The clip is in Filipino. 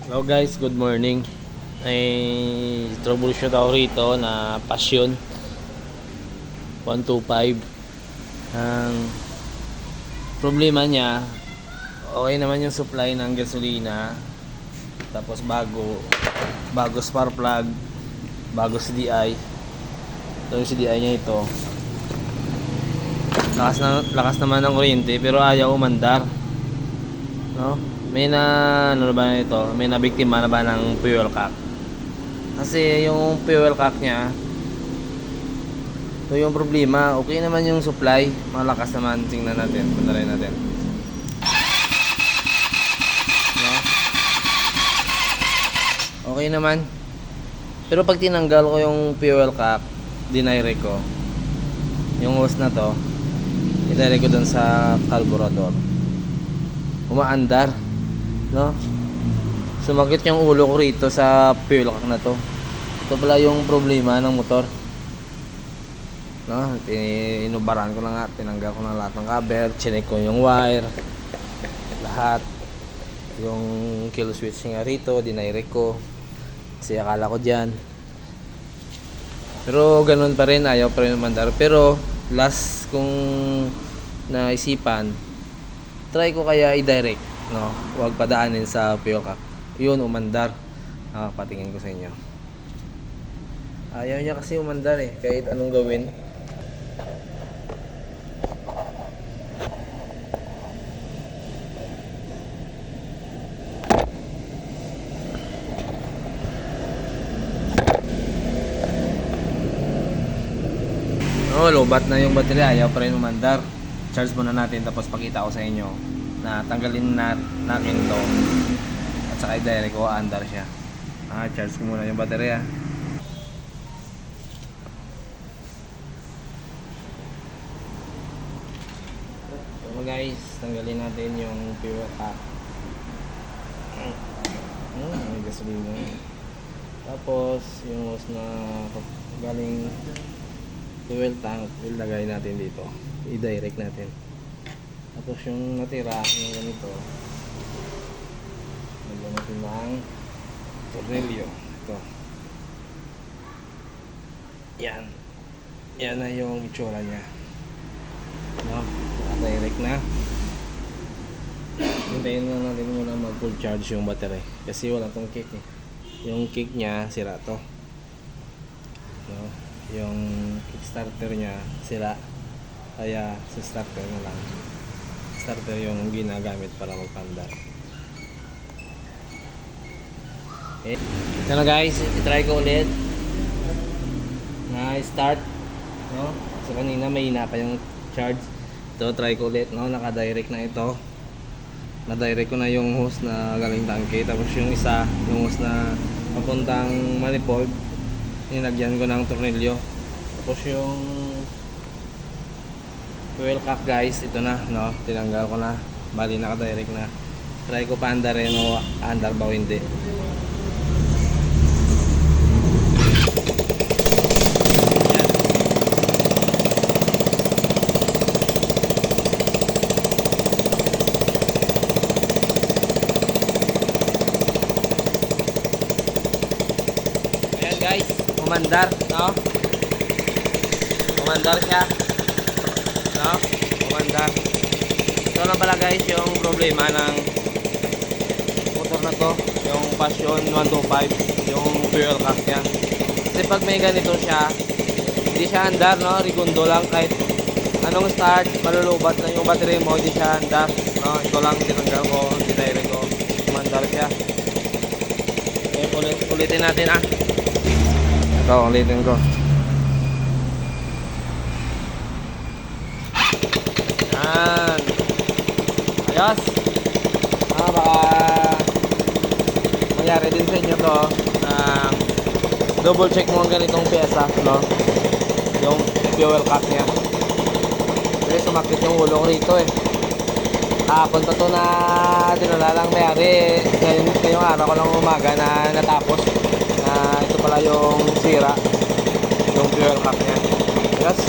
Hello guys, good morning. May troubleshoot ako rito na Passion 125. Ang problema niya, okay naman yung supply ng gasolina. Tapos bago spark plug, bago CDI. Ito yung CDI niya ito. Lakas naman ng kuryente pero ayaw umandar. No? May ano ba ito? May nabiktima na ba ng fuel cock? Kasi yung fuel cock niya, ito yung problema. Okay naman yung supply, malakas naman. Tingnan natin, pandarin natin. No? Okay naman. Pero pag tinanggal ko yung fuel cock, dinire ko yung hose na to, dinire ko dun sa carburetor, umaandar, no? Sumakit yung ulo ko rito sa fuel cock na to. Ito pala yung problema ng motor, no? Inubaran ko na nga, tinanggal ko na lahat ng cover, chinek ko yung wire, lahat. Yung kill switch nga rito, dinirect ko kasi akala ko dyan. Pero ganun pa rin, ayaw pa rin umandar. Pero last kong naisipan, try ko kaya i-direct, no? Huwag padaanin sa fuel cock. Yun, umandar. Patingin ko sa inyo. Ayaw niya kasi umandar eh, kahit anong gawin. No, lobat na yung baterya, ayaw pa rin umandar. Charge muna natin, tapos pakita ko sa inyo na tanggalin natin to at saka i-direct ko, andar siya. Charge ko muna yung baterya. So guys, tanggalin natin yung fuel cock. May gasolina. Tapos yung hose na galing fuel tank, ilagay natin dito, i-direct natin. Tapos yung natira yung ganito, lagyan natin ng tornilyo. Ito, yan na yung itsura nya, no? Direct na. Hintayin na natin muna mag full charge yung battery kasi wala tong kick eh. Yung kick nya sira to, no? Yung kickstarter nya sira, kaya sa starter na lang. Starter yung ginagamit para magpandar. Okay. Ito na guys, i-try ko ulit na start, no? So kanina may hina pa yung charge. Ito, try ko ulit, no? Naka-direct na ito. Na-direct ko na yung hose na galing tangke. Tapos yung isa, yung hose na papuntang manifold, nilagyan ko ng tornilyo. Tapos yung fuel cock guys, ito na, no? Tinanggal ko na, bali naka-direct na. Try ko pa andarin o andar ba o hindi. Ayan guys, umandar, no? Umandar siya, no? Umandar. Ito lang pala guys yung problema ng motor na to, yung Passion 125, yung fuel cock niya. Kasi pag may ganito siya, hindi siya andar, no? Rigundo lang, kahit anong start, malulubat lang yung battery mo, hindi siya andar, no? Ito lang tinanggal ko, dinirect ko, umandar siya. Okay, ulitin natin ito, ulitin ko. Yan. Ayos. Baka mangyari din sa inyo to na double check mo ang ganitong pyesa, no? Yung fuel cock nya. Kasi sumakit yung ulo ko rito eh. Punta to na dinala lang mayari. Ngayong araw ko lang umaga na natapos na ito pala yung sira, yung fuel cock nya. Yes.